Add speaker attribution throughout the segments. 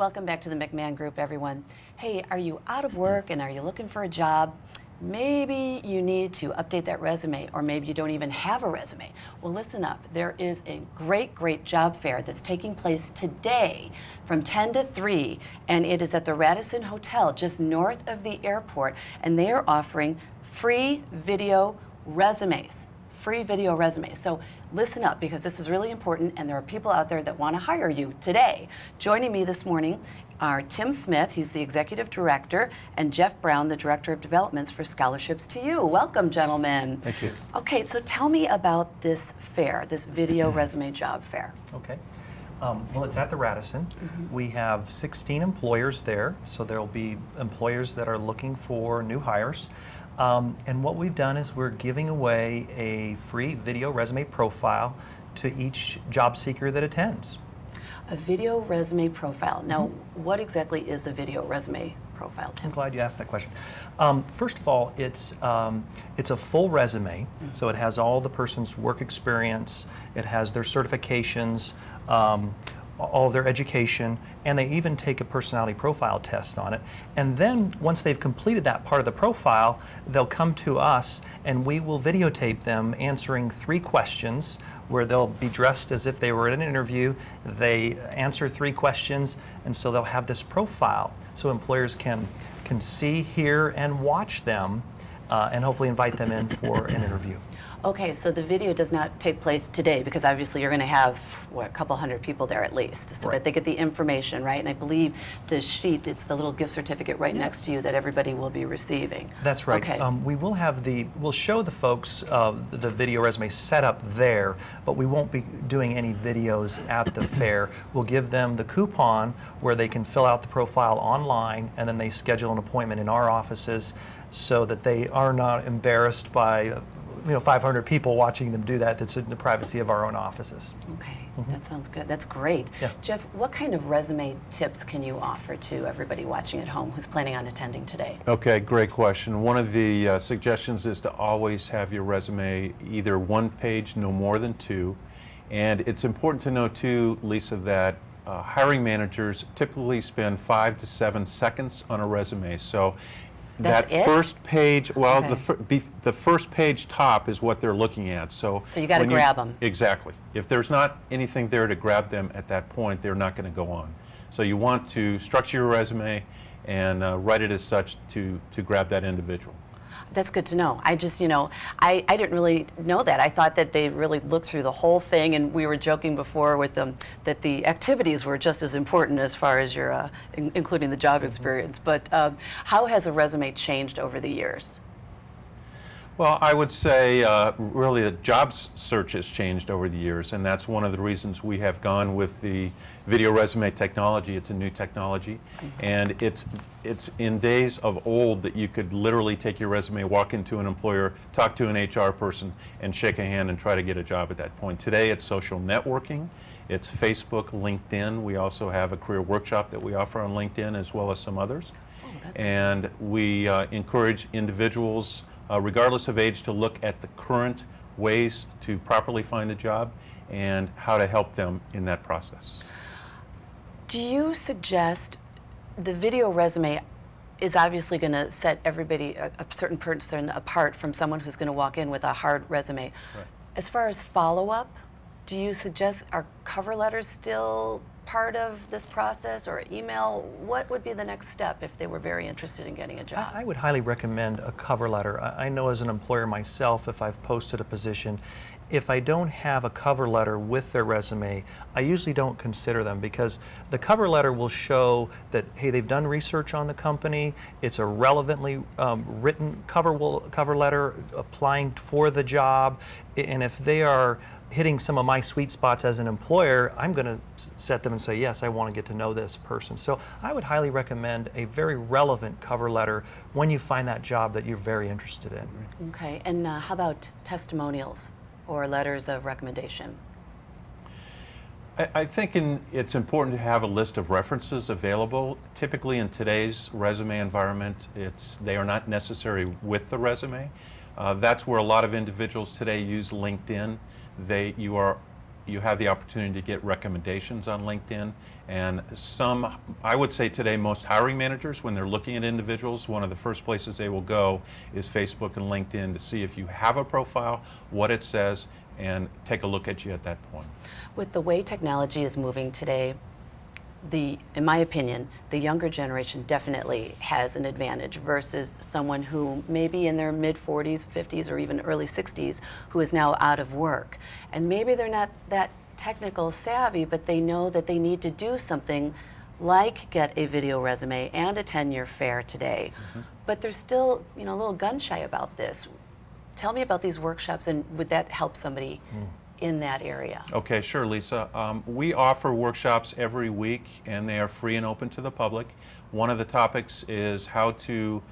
Speaker 1: Welcome back to the McMahon Group, everyone. Hey, are you out of work and are you looking for a job? Maybe you need to update that resume, or maybe you don't even have a resume. Well, listen up. There is a great job fair that's taking place today from 10 to 3, and it is at the Radisson Hotel just north of the airport, and they are offering free video resumes. Free video resumes. So listen up, because this is really important, and there are people out there that want to hire you today. Joining me this morning are Tim Smith, he's the Executive Director, and Jeff Brown, the Director of Developments for Scholarships to You. Welcome, gentlemen.
Speaker 2: Thank you.
Speaker 1: Okay, so tell me about this fair, this video resume job fair.
Speaker 2: Okay. Well, it's at the Radisson. We have 16 employers there, so there'll be employers that are looking for new hires. And what we've done is we're giving away a free video resume profile to each job seeker that attends. A video resume profile. Now, what exactly is a video resume profile, Tim?
Speaker 1: I'm
Speaker 2: glad you asked that question. First of all, it's a full resume, so it has all the person's work experience, it has their certifications, all of their education, and they even take a personality profile test on it. And then once they've completed that part of the profile, they'll come to us and we will videotape them answering 3 questions where they'll be dressed as if they were in an interview. They answer 3 questions, and so they'll have this profile so employers can see, hear, and watch them and hopefully invite them in for an interview.
Speaker 1: Okay, so the video does not take place today, because obviously you're going to have, what, a couple hundred people there at least, so that they get the information, right? And I believe the sheet, it's the little gift certificate right next to you that everybody will be receiving.
Speaker 2: That's right.
Speaker 1: Okay.
Speaker 2: We'll show the folks the video resume set up there, but we won't be doing any videos at the fair. We'll give them the coupon where they can fill out the profile online, and then they schedule an appointment in our offices so that they are not embarrassed by 500 people watching them do that. That's in the privacy of our own offices.
Speaker 1: Okay, that sounds good. That's great.
Speaker 2: Yeah.
Speaker 1: Jeff, what kind of resume tips can you offer to everybody watching at home who's planning on attending today?
Speaker 3: Okay, great question. One of the suggestions is to always have your resume either 1 page, no more than 2. And it's important to know too, Lisa, that hiring managers typically spend 5 to 7 seconds on a resume. So
Speaker 1: that's
Speaker 3: that first page, well,
Speaker 1: okay.
Speaker 3: the first page top is what they're looking at. So
Speaker 1: you got to grab them.
Speaker 3: Exactly. If there's not anything there to grab them at that point, they're not going to go on. So you want to structure your resume and write it as such to grab that individual.
Speaker 1: That's good to know. I just, I didn't really know that. I thought that they really looked through the whole thing, and we were joking before with them that the activities were just as important as far as your, including the job experience. But how has a resume changed over the years?
Speaker 3: Well, I would say really the job search has changed over the years, and that's one of the reasons we have gone with the video resume technology. It's a new technology, and it's in days of old that you could literally take your resume, walk into an employer, talk to an HR person, and shake a hand and try to get a job at that point. Today it's social networking, it's Facebook, LinkedIn. We also have a career workshop that we offer on LinkedIn as well as some others. And we encourage individuals regardless of age, to look at the current ways to properly find a job and how to help them in that process.
Speaker 1: Do you suggest the video resume is obviously going to set everybody, a certain person apart from someone who's going to walk in with a hard resume? Right. As far as follow-up, do you suggest, are cover letters still part of this process, or email? What would be the next step if they were very interested in getting a job?
Speaker 2: I would highly recommend a cover letter. I know as an employer myself, if I've posted a position, if I don't have a cover letter with their resume, I usually don't consider them, because the cover letter will show that, hey, they've done research on the company, it's a relevantly written cover letter applying for the job, and if they are hitting some of my sweet spots as an employer, I'm going to set them and say, yes, I want to get to know this person. So I would highly recommend a very relevant cover letter when you find that job that you're very interested in.
Speaker 1: Okay, and how about testimonials or letters of recommendation?
Speaker 3: I think it's important to have a list of references available. Typically in today's resume environment, they are not necessary with the resume. That's where a lot of individuals today use LinkedIn. You are you have the opportunity to get recommendations on LinkedIn. And some, I would say today, most hiring managers, when they're looking at individuals, one of the first places they will go is Facebook and LinkedIn to see if you have a profile, what it says, and take a look at you at that point.
Speaker 1: With the way technology is moving today, in my opinion, the younger generation definitely has an advantage versus someone who may be in their mid-40s, 50s, or even early 60s who is now out of work. And maybe they're not that technical savvy, but they know that they need to do something like get a video resume and a 10-year fair today. But they're still, a little gun-shy about this. Tell me about these workshops, and would that help somebody in that area?
Speaker 3: Okay, sure, Lisa. We offer workshops every week, and they are free and open to the public. One of the topics is how to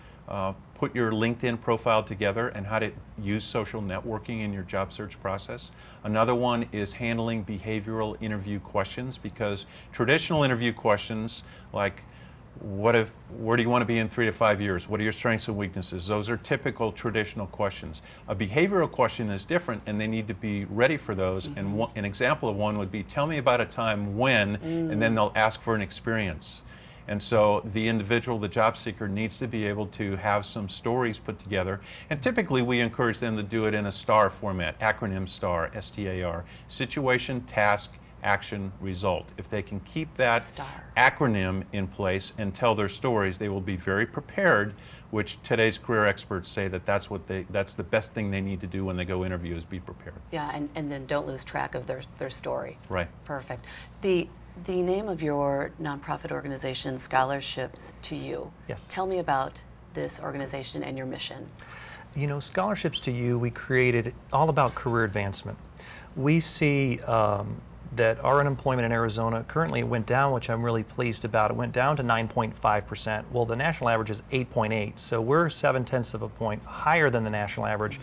Speaker 3: put your LinkedIn profile together and how to use social networking in your job search process. Another one is handling behavioral interview questions, because traditional interview questions like where do you want to be in 3 to 5 years? What are your strengths and weaknesses? Those are typical traditional questions. A behavioral question is different, and they need to be ready for those. And an example of one would be, tell me about a time when, and then they'll ask for an experience. And so the individual, the job seeker, needs to be able to have some stories put together. And typically we encourage them to do it in a STAR format, acronym STAR, S-T-A-R, situation, task, action, result. If they can keep that acronym in place and tell their stories, they will be very prepared, which today's career experts say that that's the best thing they need to do when they go interview, is be prepared.
Speaker 1: Yeah, and then don't lose track of their story.
Speaker 3: Right.
Speaker 1: Perfect. The name of your nonprofit organization, Scholarships to You.
Speaker 2: Yes.
Speaker 1: Tell me about this organization and your mission.
Speaker 2: Scholarships to You, we created all about career advancement. We see that our unemployment in Arizona currently went down, which I'm really pleased about. It went down to 9.5%. Well, the national average is 8.8, so we're 0.7 of a point higher than the national average.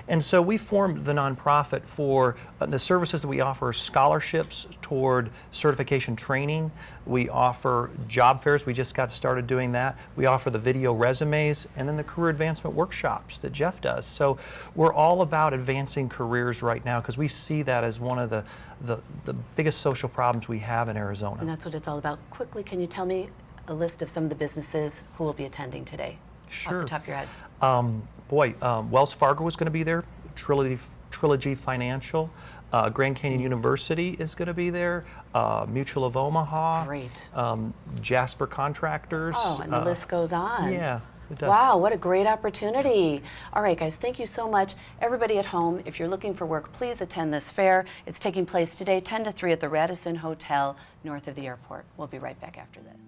Speaker 2: And so we formed the nonprofit for the services that we offer: scholarships toward certification training. We offer job fairs. We just got started doing that. We offer the video resumes, and then the career advancement workshops that Jeff does. So we're all about advancing careers right now, because we see that as one of the biggest social problems we have in Arizona.
Speaker 1: And that's what it's all about. Quickly, can you tell me a list of some of the businesses who will be attending today?
Speaker 2: Sure.
Speaker 1: Off the top of your head.
Speaker 2: Wells Fargo is going to be there. Trilogy Financial. Grand Canyon University is going to be there. Mutual of Omaha.
Speaker 1: Great.
Speaker 2: Jasper Contractors.
Speaker 1: Oh, and the list goes on.
Speaker 2: Yeah. It does.
Speaker 1: Wow, what a great opportunity. All right, guys, thank you so much. Everybody at home, if you're looking for work, please attend this fair. It's taking place today, 10 to 3 at the Radisson Hotel north of the airport. We'll be right back after this.